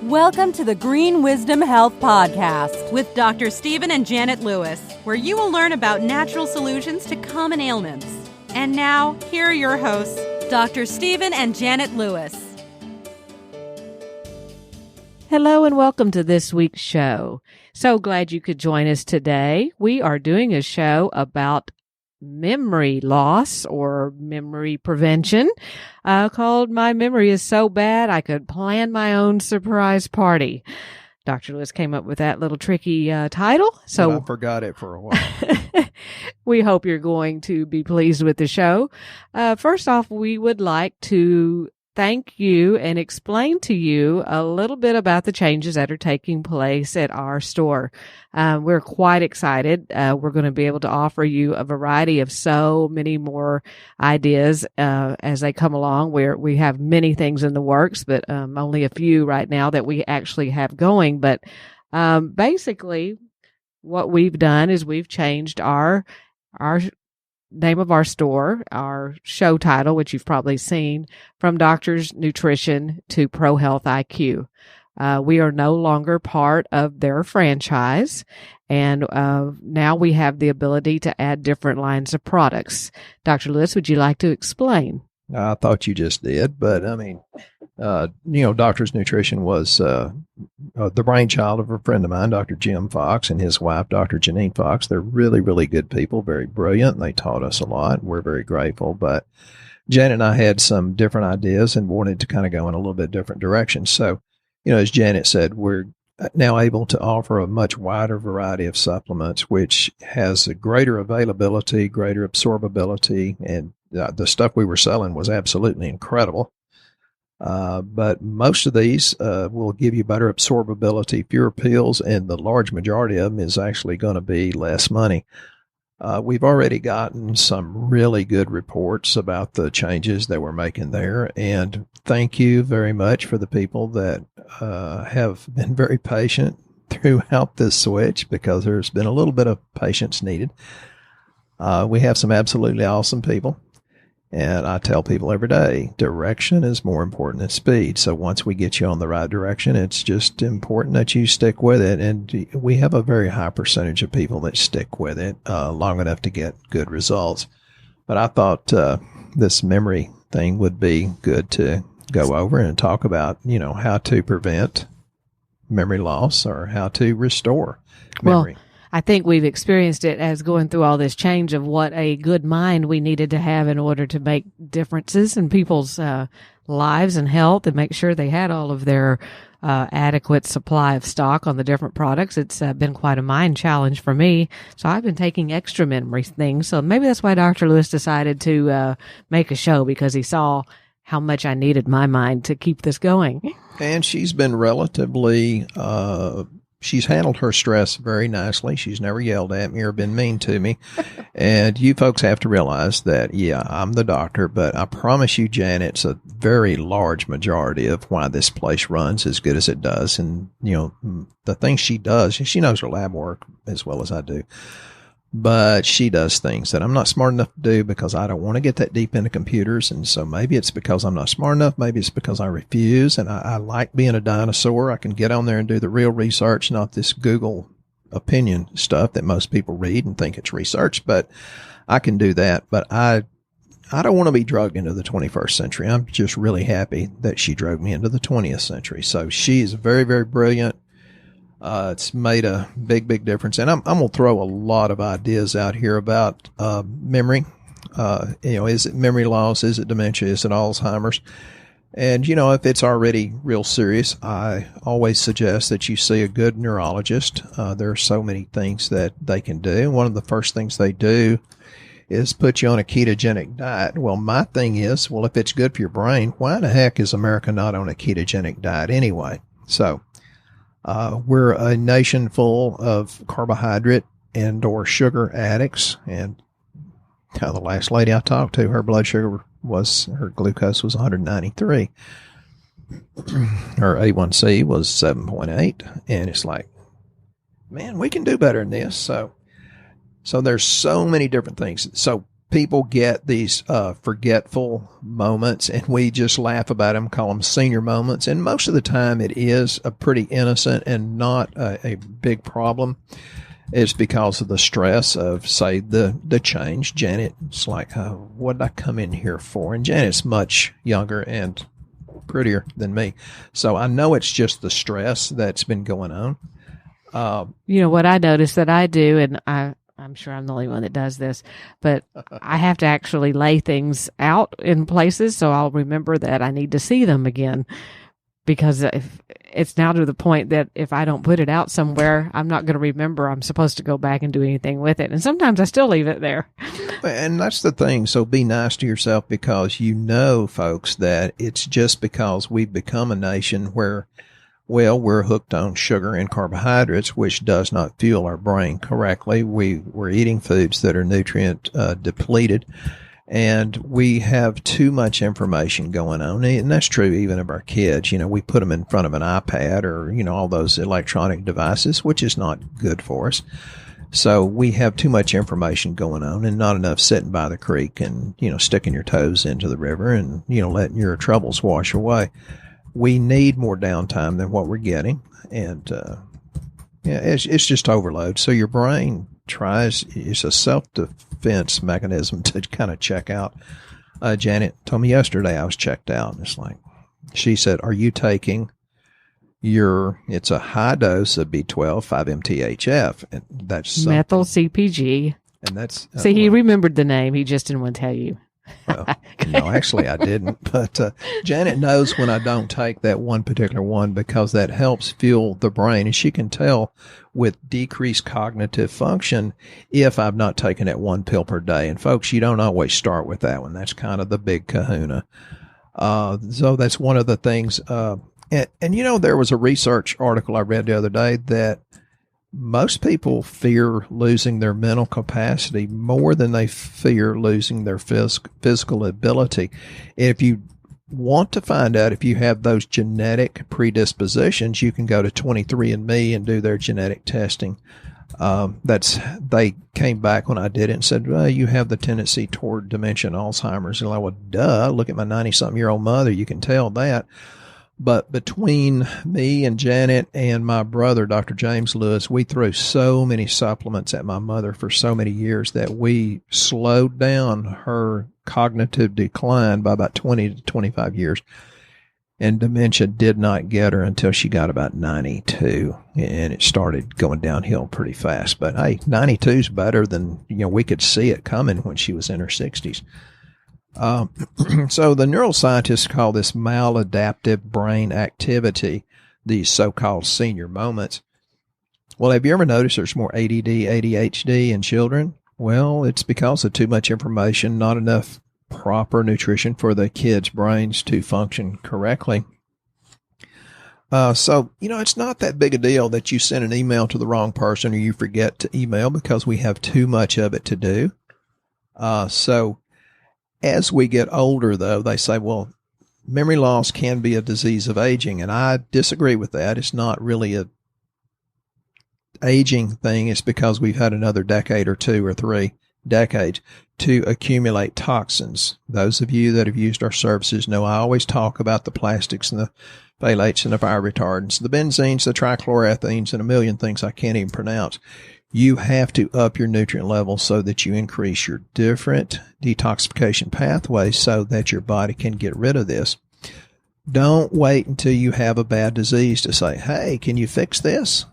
Welcome to the Green Wisdom Health Podcast with Dr. Stephen and Janet Lewis, where you will learn about natural solutions to common ailments. And now, here are your hosts, Dr. Stephen and Janet Lewis. Hello and welcome to this week's show. So glad you could join us today. We are doing a show about memory loss or memory prevention called My Memory is So Bad I Could Plan My Own Surprise Party. Dr. Lewis came up with that little tricky title. So I forgot it for a while. We hope you're going to be pleased with the show. First off, we would like to thank you and explain to you a little bit about the changes that are taking place at our store. We're quite excited. We're going to be able to offer you a variety of so many more ideas as they come along. We have many things in the works, but only a few right now that we actually have going. But basically, what we've done is we've changed our name of our store, our show title, which you've probably seen, from Doctor's Nutrition to Pro Health IQ. We are no longer part of their franchise, and now we have the ability to add different lines of products. Dr. Lewis, would you like to explain? I thought you just did, but I mean, Doctor's Nutrition was the brainchild of a friend of mine, Dr. Jim Fox, and his wife, Dr. Janine Fox. They're really, really good people, very brilliant, and they taught us a lot. We're very grateful, but Janet and I had some different ideas and wanted to kind of go in a little bit different direction. So, as Janet said, we're now able to offer a much wider variety of supplements, which has a greater availability, greater absorbability, and the stuff we were selling was absolutely incredible. But most of these will give you better absorbability, fewer pills, and the large majority of them is actually going to be less money. We've already gotten some really good reports about the changes that we're making there, and thank you very much for the people that have been very patient throughout this switch, because there's been a little bit of patience needed. We have some absolutely awesome people. And I tell people every day, direction is more important than speed. So once we get you on the right direction, it's just important that you stick with it. And we have a very high percentage of people that stick with it long enough to get good results. But I thought this memory thing would be good to go over and talk about, how to prevent memory loss or how to restore memory. Well, I think we've experienced it as going through all this change of what a good mind we needed to have in order to make differences in people's lives and health and make sure they had all of their adequate supply of stock on the different products. It's been quite a mind challenge for me. So I've been taking extra memory things. So maybe that's why Dr. Lewis decided to make a show, because he saw how much I needed my mind to keep this going. And she's been relatively she's handled her stress very nicely. She's never yelled at me or been mean to me. And you folks have to realize that, I'm the doctor, but I promise you, Janet's a very large majority of why this place runs as good as it does. And, the things she does, she knows her lab work as well as I do. But she does things that I'm not smart enough to do because I don't want to get that deep into computers. And so maybe it's because I'm not smart enough. Maybe it's because I refuse. And I like being a dinosaur. I can get on there and do the real research, not this Google opinion stuff that most people read and think it's research. But I can do that. But I don't want to be drugged into the 21st century. I'm just really happy that she drove me into the 20th century. So she's very, very brilliant. It's made a big, big difference. And I'm going to throw a lot of ideas out here about memory. Is it memory loss? Is it dementia? Is it Alzheimer's? And, if it's already real serious, I always suggest that you see a good neurologist. There are so many things that they can do. One of the first things they do is put you on a ketogenic diet. Well, my thing is, if it's good for your brain, why the heck is America not on a ketogenic diet anyway? So, we're a nation full of carbohydrate and or sugar addicts. And the last lady I talked to, her her glucose was 193. Her A1C was 7.8. And it's like, man, we can do better than this. So there's so many different things. So people get these forgetful moments, and we just laugh about them, call them senior moments. And most of the time it is a pretty innocent and not a big problem. It's because of the stress of, say, the change. Janet's like, what did I come in here for? And Janet's much younger and prettier than me. So I know it's just the stress that's been going on. What I notice that I do, and I'm sure I'm the only one that does this, but I have to actually lay things out in places so I'll remember that I need to see them again. Because if it's now to the point that if I don't put it out somewhere, I'm not going to remember I'm supposed to go back and do anything with it. And sometimes I still leave it there. And that's the thing. So be nice to yourself, because folks, that it's just because we've become a nation where, well, we're hooked on sugar and carbohydrates, which does not fuel our brain correctly. We're eating foods that are nutrient depleted. And we have too much information going on. And that's true even of our kids. We put them in front of an iPad or, all those electronic devices, which is not good for us. So we have too much information going on and not enough sitting by the creek and, sticking your toes into the river and, letting your troubles wash away. We need more downtime than what we're getting. And, it's just overload. So your brain it's a self-defense mechanism to kind of check out. Janet told me yesterday I was checked out. And it's like, she said, are you taking it's a high dose of B12, 5-MTHF. And that's methyl CPG. And that's, see, he remembered the name. He just didn't want to tell you. Well, no, actually I didn't. But Janet knows when I don't take that one particular one, because that helps fuel the brain. And she can tell with decreased cognitive function if I've not taken that one pill per day. And folks, you don't always start with that one. That's kind of the big kahuna. So that's one of the things. And there was a research article I read the other day that most people fear losing their mental capacity more than they fear losing their physical ability. If you want to find out if you have those genetic predispositions, you can go to 23andMe and do their genetic testing. They came back when I did it and said, well, you have the tendency toward dementia and Alzheimer's. And I went, duh, look at my 90-something-year-old mother. You can tell that. But between me and Janet and my brother, Dr. James Lewis, we threw so many supplements at my mother for so many years that we slowed down her cognitive decline by about 20 to 25 years. And dementia did not get her until she got about 92. And it started going downhill pretty fast. But hey, 92 is better than, we could see it coming when she was in her 60s. So the neuroscientists call this maladaptive brain activity, these so-called senior moments. Well, have you ever noticed there's more ADD, ADHD in children? Well, it's because of too much information, not enough proper nutrition for the kids' brains to function correctly. So, it's not that big a deal that you send an email to the wrong person or you forget to email, because we have too much of it to do. So as we get older, though, they say, well, memory loss can be a disease of aging. And I disagree with that. It's not really a aging thing. It's because we've had another decade or 2 or 3 decades to accumulate toxins. Those of you that have used our services know I always talk about the plastics and the phthalates and the fire retardants, the benzenes, the trichloroethanes, and a million things I can't even pronounce. You have to up your nutrient levels so that you increase your different detoxification pathways so that your body can get rid of this. Don't wait until you have a bad disease to say, hey, can you fix this?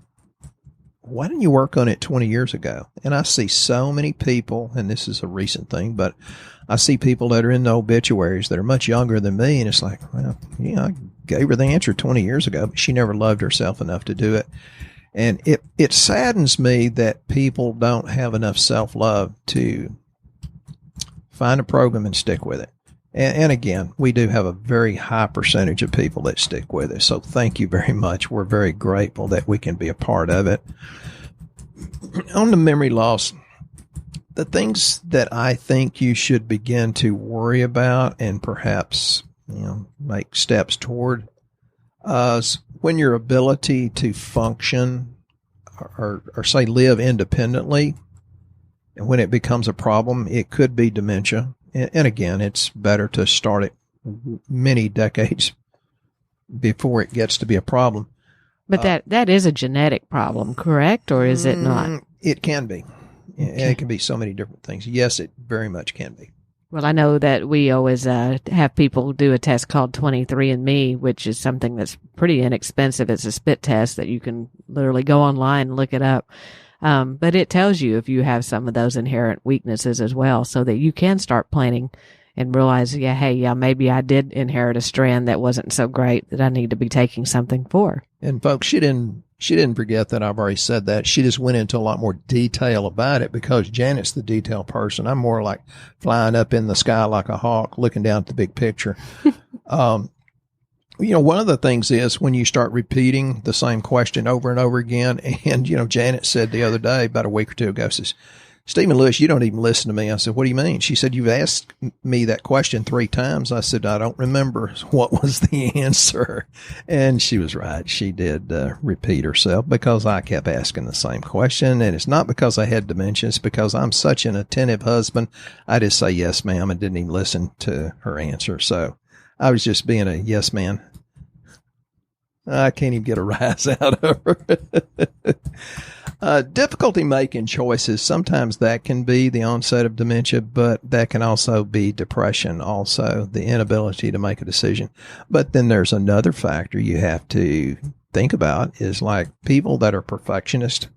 Why didn't you work on it 20 years ago? And I see so many people, and this is a recent thing, but I see people that are in the obituaries that are much younger than me, and it's like, well, I gave her the answer 20 years ago, but she never loved herself enough to do it. And it saddens me that people don't have enough self-love to find a program and stick with it. And again, we do have a very high percentage of people that stick with it. So thank you very much. We're very grateful that we can be a part of it. On the memory loss, the things that I think you should begin to worry about and perhaps, make steps toward when your ability to function or say live independently And when it becomes a problem, it could be dementia. And again, it's better to start it many decades before it gets to be a problem. But that is a genetic problem, correct? Or is it not? It can be. Okay. It can be so many different things. Yes, it very much can be. Well, I know that we always have people do a test called 23andMe, which is something that's pretty inexpensive. It's a spit test that you can literally go online and look it up. But it tells you if you have some of those inherent weaknesses as well, so that you can start planning and realize, maybe I did inherit a strand that wasn't so great that I need to be taking something for. And folks, she didn't forget that I've already said that. She just went into a lot more detail about it because Janet's the detail person. I'm more like flying up in the sky like a hawk, looking down at the big picture. One of the things is when you start repeating the same question over and over again, and, Janet said the other day, about a week or two ago, says, Stephen Lewis, you don't even listen to me. I said, what do you mean? She said, you've asked me that question 3 times. I said, I don't remember what was the answer. And she was right. She did repeat herself because I kept asking the same question. And it's not because I had dementia. It's because I'm such an attentive husband. I just say, yes, ma'am, and didn't even listen to her answer. So I was just being a yes man. I can't even get a rise out of her. Difficulty making choices. Sometimes that can be the onset of dementia, but that can also be depression, also the inability to make a decision. But then there's another factor you have to think about is like people that are perfectionists.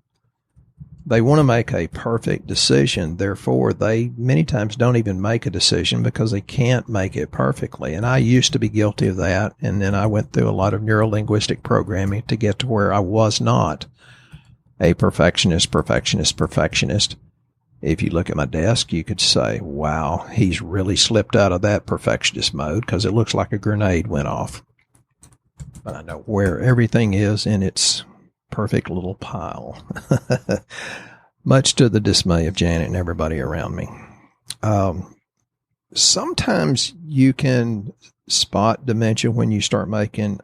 They want to make a perfect decision. Therefore, they many times don't even make a decision because they can't make it perfectly. And I used to be guilty of that. And then I went through a lot of neuro-linguistic programming to get to where I was not a perfectionist. If you look at my desk, you could say, wow, he's really slipped out of that perfectionist mode because it looks like a grenade went off. But I know where everything is in its perfect little pile, much to the dismay of Janet and everybody around me. Sometimes you can spot dementia when you start making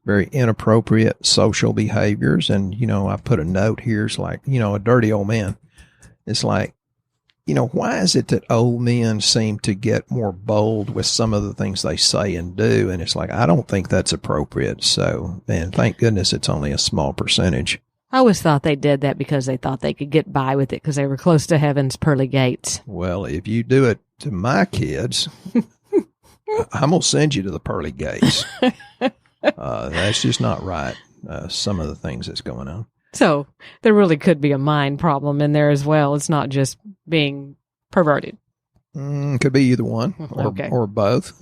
very inappropriate social behaviors. And, I put a note here. It's like, a dirty old man. It's like, why is it that old men seem to get more bold with some of the things they say and do? And it's like, I don't think that's appropriate. So, and thank goodness it's only a small percentage. I always thought they did that because they thought they could get by with it because they were close to heaven's pearly gates. Well, if you do it to my kids, I'm going to send you to the pearly gates. That's just not right. Some of the things that's going on. So there really could be a mind problem in there as well. It's not just being perverted. Could be either one or both.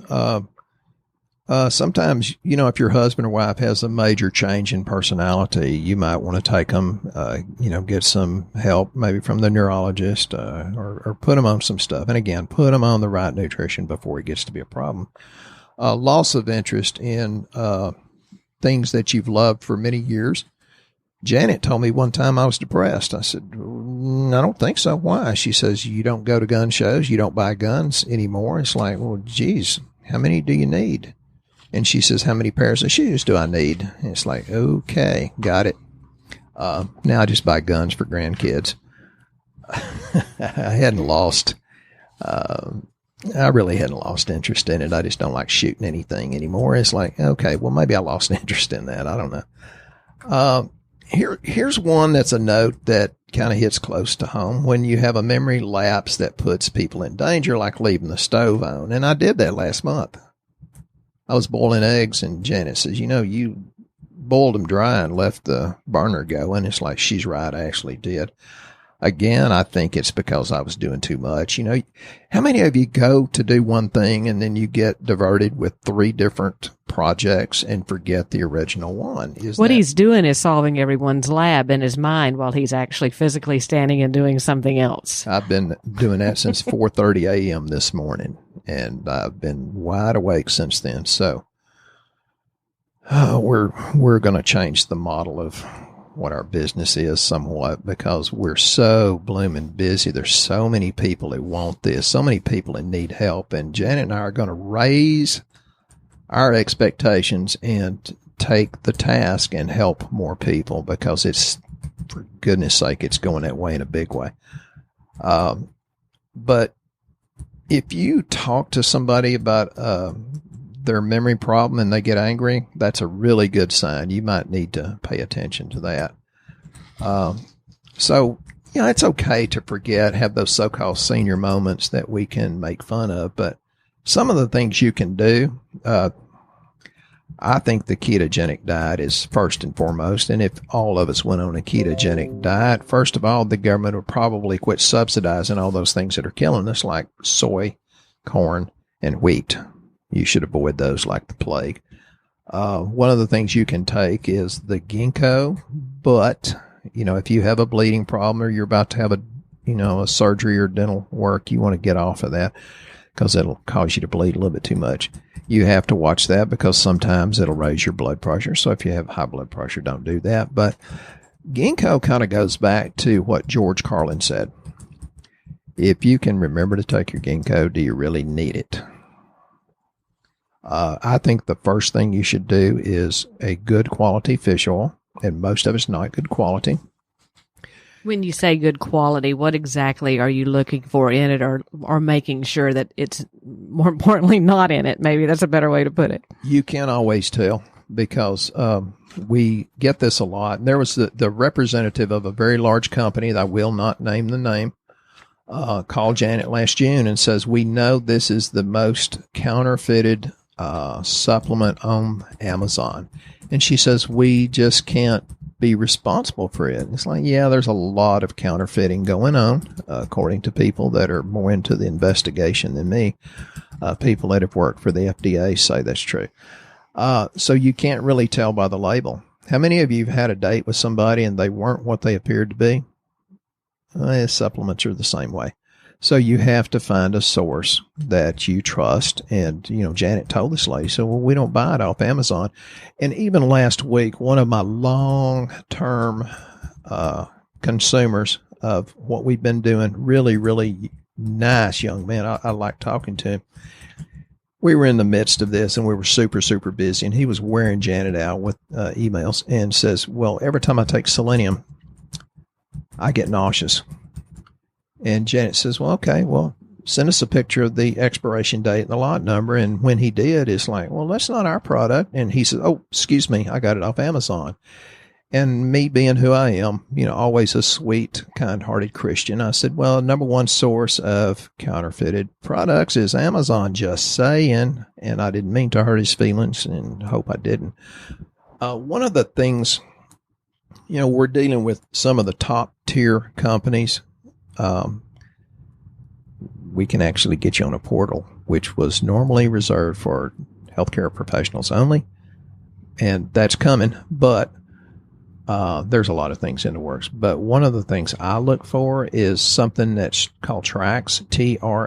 Sometimes, if your husband or wife has a major change in personality, you might want to take them, get some help maybe from the neurologist or put them on some stuff. And again, put them on the right nutrition before it gets to be a problem. Loss of interest in things that you've loved for many years. Janet told me one time I was depressed. I said, I don't think so. Why? She says, you don't go to gun shows. You don't buy guns anymore. It's like, well, geez, how many do you need? And she says, how many pairs of shoes do I need? And it's like, okay, got it. Now I just buy guns for grandkids. I really hadn't lost interest in it. I just don't like shooting anything anymore. It's like, okay, well, maybe I lost interest in that. I don't know. Here's one that's a note that kind of hits close to home. When you have a memory lapse that puts people in danger, like leaving the stove on. And I did that last month. I was boiling eggs, and Janet says, you boiled them dry and left the burner going. It's like, she's right. I actually did. Again, I think it's because I was doing too much. How many of you go to do one thing and then you get diverted with 3 different projects and forget the original one? He's doing is solving everyone's lab in his mind while he's actually physically standing and doing something else. I've been doing that since 4:30 a.m. this morning, and I've been wide awake since then. So we're going to change the model of what our business is somewhat because we're so blooming busy. There's so many people that want this, so many people that need help. And Janet and I are going to raise our expectations and take the task and help more people because it's, for goodness sake, it's going that way in a big way. But if you talk to somebody about their memory problem and they get angry, that's a really good sign. You might need to pay attention to that. So, it's okay to forget, have those so-called senior moments that we can make fun of. But some of the things you can do, I think the ketogenic diet is first and foremost. And if all of us went on a ketogenic diet, first of all, the government would probably quit subsidizing all those things that are killing us, like soy, corn, and wheat. You should avoid those like the plague. One of the things you can take is the ginkgo, but, if you have a bleeding problem or you're about to have a surgery or dental work, you want to get off of that because it'll cause you to bleed a little bit too much. You have to watch that because sometimes it'll raise your blood pressure. So if you have high blood pressure, don't do that. But ginkgo kind of goes back to what George Carlin said. If you can remember to take your ginkgo, do you really need it? I think the first thing you should do is a good quality fish oil, and most of it's not good quality. When you say good quality, what exactly are you looking for in it, or making sure that it's, more importantly, not in it? Maybe that's a better way to put it. You can't always tell because we get this a lot. And there was the representative of a very large company, that I will not name the name, called Janet last June and says, we know this is the most counterfeited supplement on Amazon. And she says, we just can't be responsible for it. And it's like, yeah, there's a lot of counterfeiting going on, according to people that are more into the investigation than me. People that have worked for the FDA say that's true. So you can't really tell by the label. How many of you have had a date with somebody and they weren't what they appeared to be? Supplements are the same way. So you have to find a source that you trust. And, Janet told this lady, so we don't buy it off Amazon. And even last week, one of my long-term consumers of what we've been doing, really, really nice young man. I like talking to him. We were in the midst of this and we were super, super busy. And he was wearing Janet out with emails and says, well, every time I take selenium, I get nauseous. And Janet says, well, okay, send us a picture of the expiration date and the lot number. And when he did, it's like, well, that's not our product. And he says, oh, excuse me, I got it off Amazon. And me being who I am, always a sweet, kind-hearted Christian, I said, well, number one source of counterfeited products is Amazon, just saying. And I didn't mean to hurt his feelings and hope I didn't. One of the things, we're dealing with some of the top-tier companies. We can actually get you on a portal, which was normally reserved for healthcare professionals only. And that's coming, but there's a lot of things in the works. But one of the things I look for is something that's called Trax, Traacs,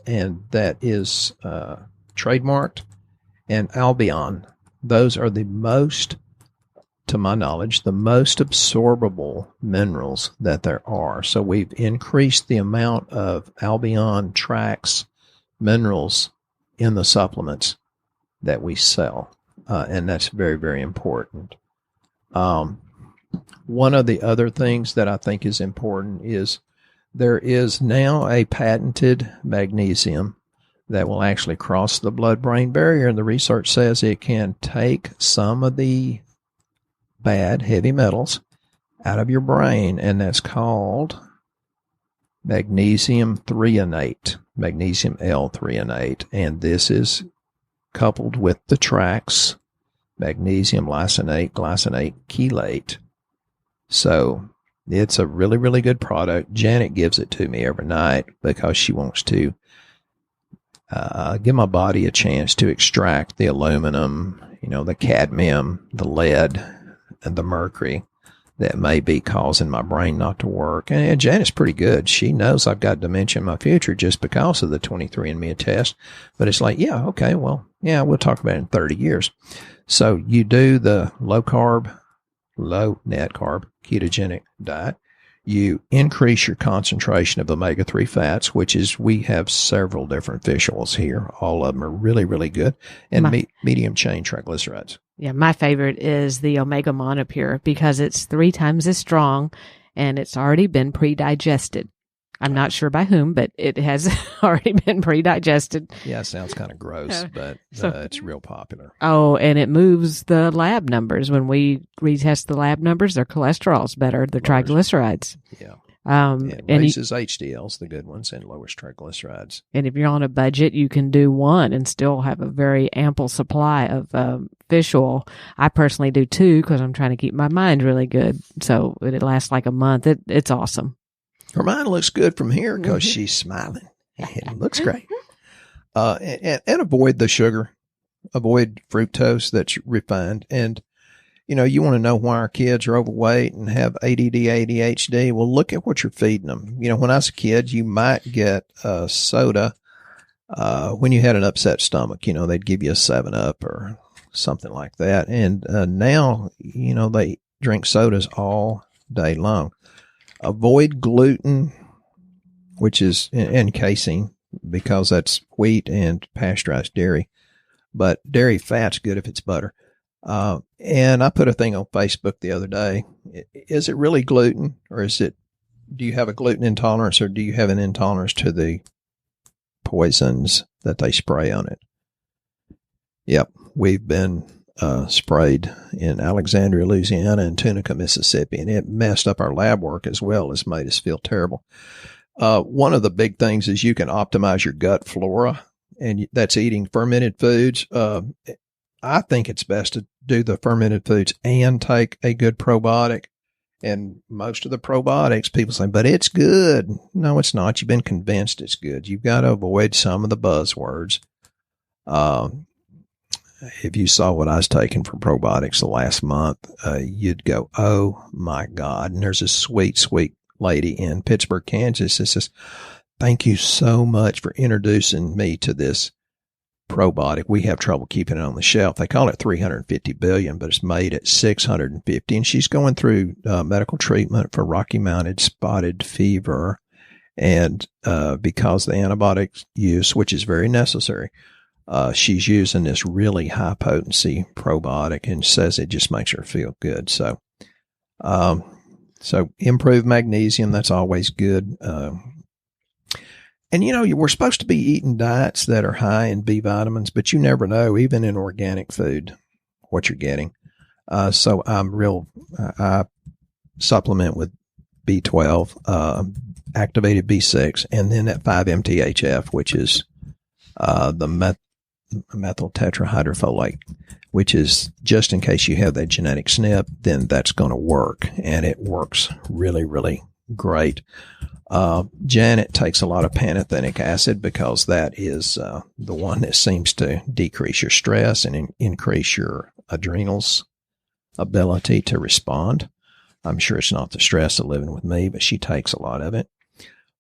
and that is trademarked, and Albion. Those are the most, to my knowledge, the most absorbable minerals that there are. So we've increased the amount of Albion Trax minerals in the supplements that we sell. And that's very, very important. One of the other things that I think is important is there is now a patented magnesium that will actually cross the blood-brain barrier. And the research says it can take some of the bad heavy metals out of your brain. And that's called magnesium threonate, magnesium L-threonate. And this is coupled with the Trax, magnesium lysate, glycinate, chelate. So it's a really, really good product. Janet gives it to me every night because she wants to give my body a chance to extract the aluminum, the cadmium, the lead, and the mercury that may be causing my brain not to work. And Janet's pretty good. She knows I've got dementia in my future just because of the 23andMe test. But it's like, yeah, okay, well, yeah, we'll talk about it in 30 years. So you do the low carb, low net carb, ketogenic diet. You increase your concentration of omega-3 fats, which is, we have several different fish oils here. All of them are really, really good. And medium chain triglycerides. Yeah, my favorite is the Omega Monopure because it's 3 times as strong and it's already been pre-digested. I'm not sure by whom, but it has already been pre-digested. Yeah, it sounds kind of gross, but it's real popular. Oh, and it moves the lab numbers. When we retest the lab numbers, their cholesterol's better, their triglycerides. Yeah. And raises HDLs, the good ones, and lowers triglycerides. And if you're on a budget, you can do one and still have a very ample supply of fish oil. I personally do two because I'm trying to keep my mind really good. So it lasts like a month. It's awesome. Her mind looks good from here because she's smiling. It looks great. And avoid the sugar. Avoid fructose that's refined. And, you want to know why our kids are overweight and have ADD, ADHD. Well, look at what you're feeding them. When I was a kid, you might get a soda when you had an upset stomach. They'd give you a 7-Up or something like that. And now, they drink sodas all day long. Avoid gluten, which is in casein, because that's wheat and pasteurized dairy. But dairy fat's good if it's butter. And I put a thing on Facebook the other day. Is it really gluten, or do you have a gluten intolerance, or do you have an intolerance to the poisons that they spray on it? Yep. We've been sprayed in Alexandria, Louisiana, and Tunica, Mississippi, and it messed up our lab work as well as made us feel terrible. One of the big things is you can optimize your gut flora, and that's eating fermented foods. I think it's best to do the fermented foods and take a good probiotic. And most of the probiotics, people say, but it's good. No, it's not. You've been convinced it's good. You've got to avoid some of the buzzwords. If you saw what I was taking for probiotics the last month, you'd go, oh my God. And there's a sweet, sweet lady in Pittsburgh, Kansas that says, thank you so much for introducing me to this probiotic. We have trouble keeping it on the shelf. They call it 350 billion, but it's made at 650. And she's going through medical treatment for Rocky Mountain spotted fever. And because the antibiotic use, which is very necessary, she's using this really high potency probiotic and says it just makes her feel good. So improve magnesium. That's always good. And, we're supposed to be eating diets that are high in B vitamins, but you never know, even in organic food, what you're getting. So I supplement with B12, activated B6, and then that 5-MTHF, which is the methyl tetrahydrofolate, which is just in case you have that genetic SNP, then that's going to work. And it works really, really great. Janet takes a lot of pantothenic acid because that is the one that seems to decrease your stress and increase your adrenals ability to respond. I'm sure it's not the stress of living with me, but she takes a lot of it.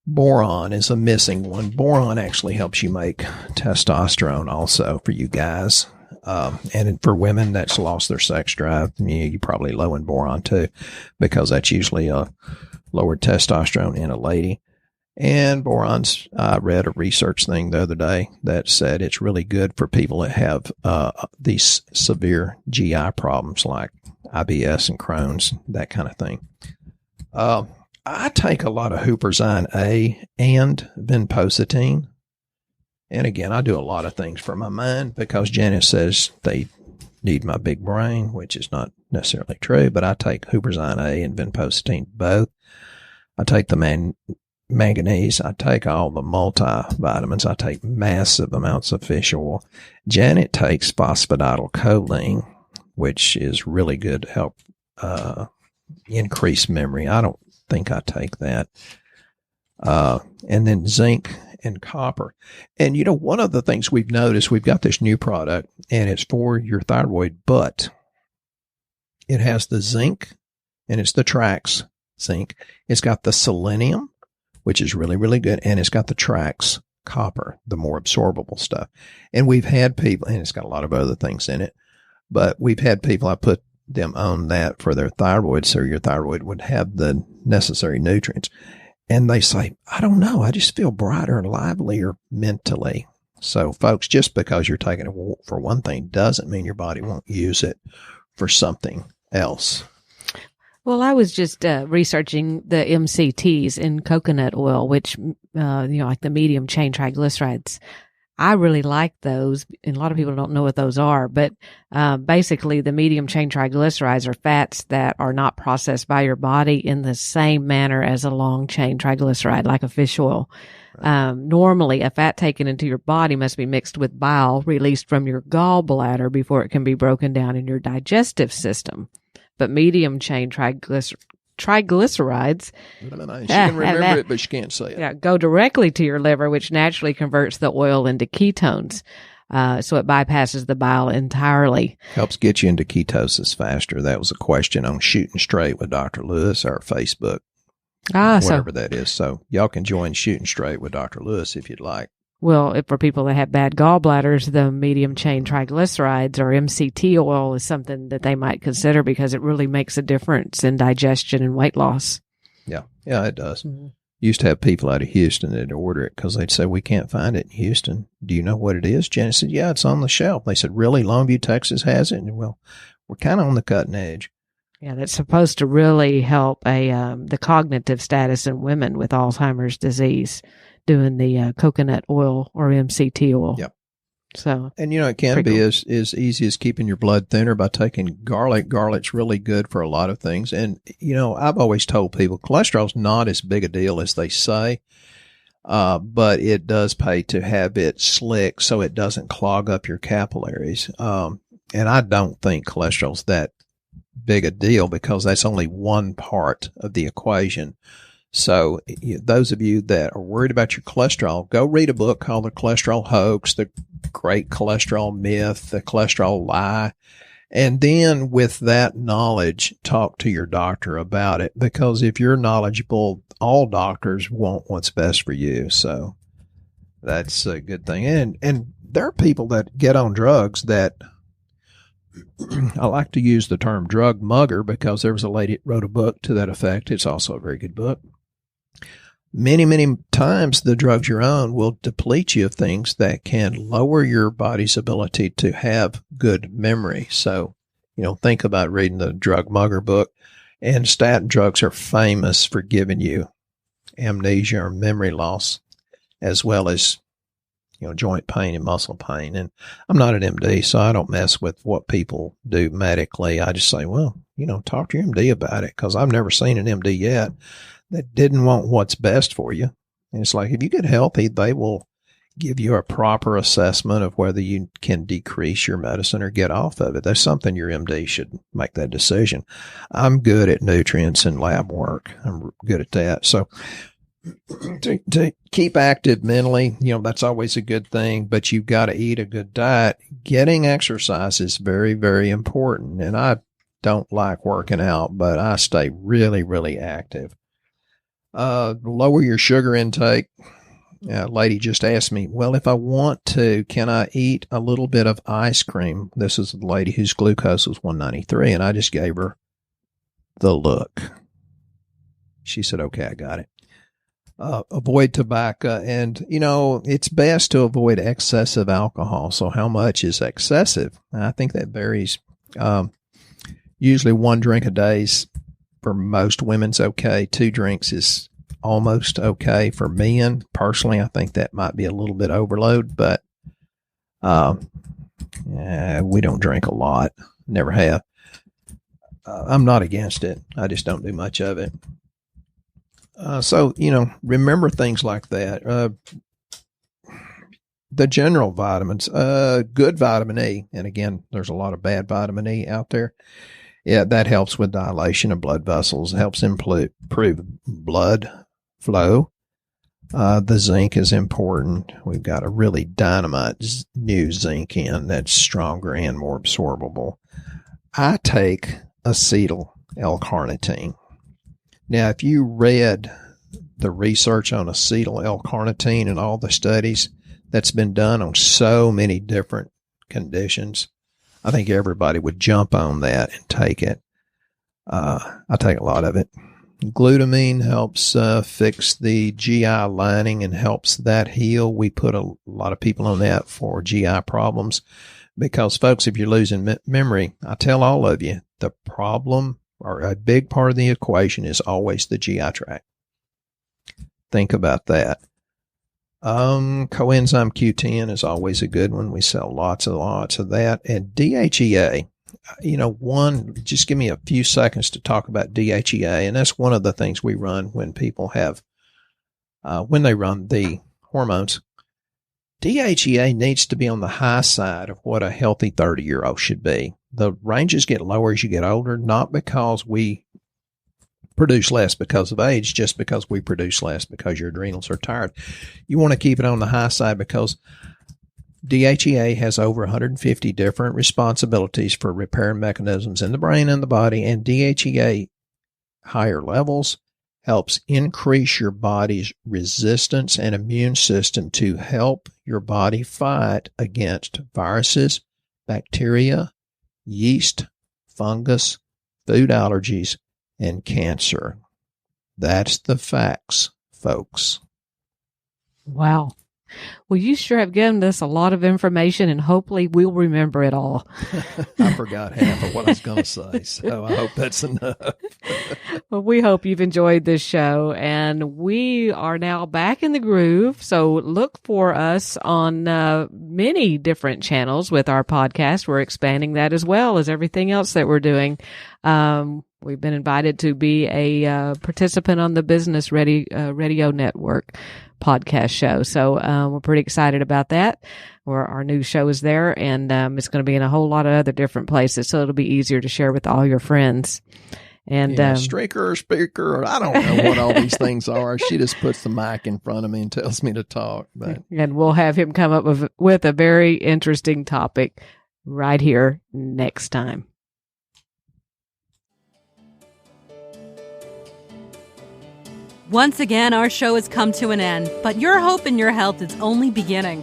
Boron is a missing one. Boron actually helps you make testosterone also for you guys. And for women that's lost their sex drive, you're probably low in boron too, because that's usually a lowered testosterone in a lady. And boron's, I read a research thing the other day that said it's really good for people that have these severe GI problems like IBS and Crohn's, that kind of thing. I take a lot of Huperzine A and vinpocetine. And again, I do a lot of things for my mind because Janet says they need my big brain, which is not necessarily true, but I take Huperzine A and vinpocetine both. I take the manganese. I take all the multivitamins. I take massive amounts of fish oil. Janet takes phosphatidylcholine, which is really good to help increase memory. I don't think I take that. And then zinc and copper. And, one of the things we've noticed, we've got this new product, and it's for your thyroid, but it has the zinc, and it's the Trax zinc. It's got the selenium, which is really, really good, and it's got the Trax copper, the more absorbable stuff. And we've had people, and it's got a lot of other things in it, but we've had people, I put them on that for their thyroid, so your thyroid would have the necessary nutrients. And they say, I don't know, I just feel brighter and livelier mentally. So, folks, just because you're taking it for one thing doesn't mean your body won't use it for something else. Well, I was just researching the MCTs in coconut oil, which, like the medium chain triglycerides. I really like those, and a lot of people don't know what those are, but basically the medium chain triglycerides are fats that are not processed by your body in the same manner as a long chain triglyceride, like a fish oil. Right. Normally, a fat taken into your body must be mixed with bile released from your gallbladder before it can be broken down in your digestive system. But medium chain triglycerides she can remember it, but she can't say it. Yeah, go directly to your liver, which naturally converts the oil into ketones. So it bypasses the bile entirely. Helps get you into ketosis faster. That was a question on Shooting Straight with Dr. Lewis, our Facebook, whatever that is. So y'all can join Shooting Straight with Dr. Lewis if you'd like. Well, for people that have bad gallbladders, the medium chain triglycerides or MCT oil is something that they might consider because it really makes a difference in digestion and weight loss. Yeah, it does. Mm-hmm. Used to have people out of Houston that order it because they'd say, we can't find it in Houston. Do you know what it is? Janet said, yeah, it's on the shelf. They said, really? Longview, Texas has it? And, well, we're kind of on the cutting edge. Yeah, that's supposed to really help the cognitive status in women with Alzheimer's disease, doing the coconut oil or MCT oil. Yep. So, and it can be as easy as keeping your blood thinner by taking garlic. Garlic's really good for a lot of things. And, I've always told people cholesterol's not as big a deal as they say, but it does pay to have it slick so it doesn't clog up your capillaries. And I don't think cholesterol's that big a deal because that's only one part of the equation. So those of you that are worried about your cholesterol, go read a book called The Cholesterol Hoax, The Great Cholesterol Myth, The Cholesterol Lie. And then with that knowledge, talk to your doctor about it. Because if you're knowledgeable, all doctors want what's best for you. So that's a good thing. And there are people that get on drugs that I like to use the term drug mugger because there was a lady that wrote a book to that effect. It's also a very good book. Many, many times the drugs you're on will deplete you of things that can lower your body's ability to have good memory. So, think about reading the drug mugger book. And statin drugs are famous for giving you amnesia or memory loss, as well as, joint pain and muscle pain. And I'm not an MD, so I don't mess with what people do medically. I just say, well, talk to your MD about it because I've never seen an MD yet that didn't want what's best for you. And it's like, if you get healthy, they will give you a proper assessment of whether you can decrease your medicine or get off of it. That's something your MD should make that decision. I'm good at nutrients and lab work. I'm good at that. So to keep active mentally, that's always a good thing, but you've got to eat a good diet. Getting exercise is very, very important. And I don't like working out, but I stay really, really active. Lower your sugar intake. A lady just asked me, well, if I want to, can I eat a little bit of ice cream? This is the lady whose glucose was 193, and I just gave her the look. She said, okay, I got it. Avoid tobacco. And, it's best to avoid excessive alcohol. So how much is excessive? I think that varies. Usually 1 drink a day is for most women's okay. 2 drinks is almost okay for men. Personally, I think that might be a little bit overload, but we don't drink a lot. Never have. I'm not against it. I just don't do much of it. So, remember things like that. The general vitamins, good vitamin E. And again, there's a lot of bad vitamin E out there. Yeah, that helps with dilation of blood vessels, helps improve blood flow. The zinc is important. We've got a really dynamite new zinc in that's stronger and more absorbable. I take acetyl L-carnitine. Now, if you read the research on acetyl L-carnitine and all the studies that's been done on so many different conditions, I think everybody would jump on that and take it. I take a lot of it. Glutamine helps fix the GI lining and helps that heal. We put a lot of people on that for GI problems because, folks, if you're losing memory, I tell all of you, the problem or a big part of the equation is always the GI tract. Think about that. Coenzyme Q10 is always a good one. We sell lots of that. And DHEA, just give me a few seconds to talk about DHEA. And that's one of the things we run when people have, when they run the hormones. DHEA needs to be on the high side of what a healthy 30-year-old should be. The ranges get lower as you get older, not because we produce less because of age, just because we produce less because your adrenals are tired. You want to keep it on the high side because DHEA has over 150 different responsibilities for repair mechanisms in the brain and the body, and DHEA higher levels helps increase your body's resistance and immune system to help your body fight against viruses, bacteria, yeast, fungus, food allergies, and cancer. That's the facts, folks. Wow. Well, you sure have given us a lot of information, and hopefully we'll remember it all. I forgot half of what I was going to say, so I hope that's enough. Well, we hope you've enjoyed this show, and we are now back in the groove. So look for us on many different channels with our podcast. We're expanding that as well as everything else that we're doing. We've been invited to be a participant on the Business Radio Network podcast show. So we're pretty excited about that. Our new show is there, and it's going to be in a whole lot of other different places, so it'll be easier to share with all your friends. And streaker or speaker, or I don't know what all these things are. She just puts the mic in front of me and tells me to talk. And we'll have him come up with a very interesting topic right here next time. Once again, our show has come to an end, but your hope in your health is only beginning.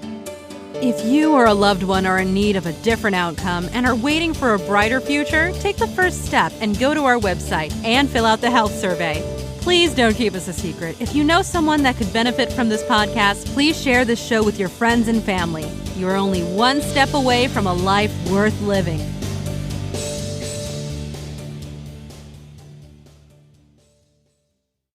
If you or a loved one are in need of a different outcome and are waiting for a brighter future, take the first step and go to our website and fill out the health survey. Please don't keep us a secret. If you know someone that could benefit from this podcast, please share this show with your friends and family. You're only one step away from a life worth living.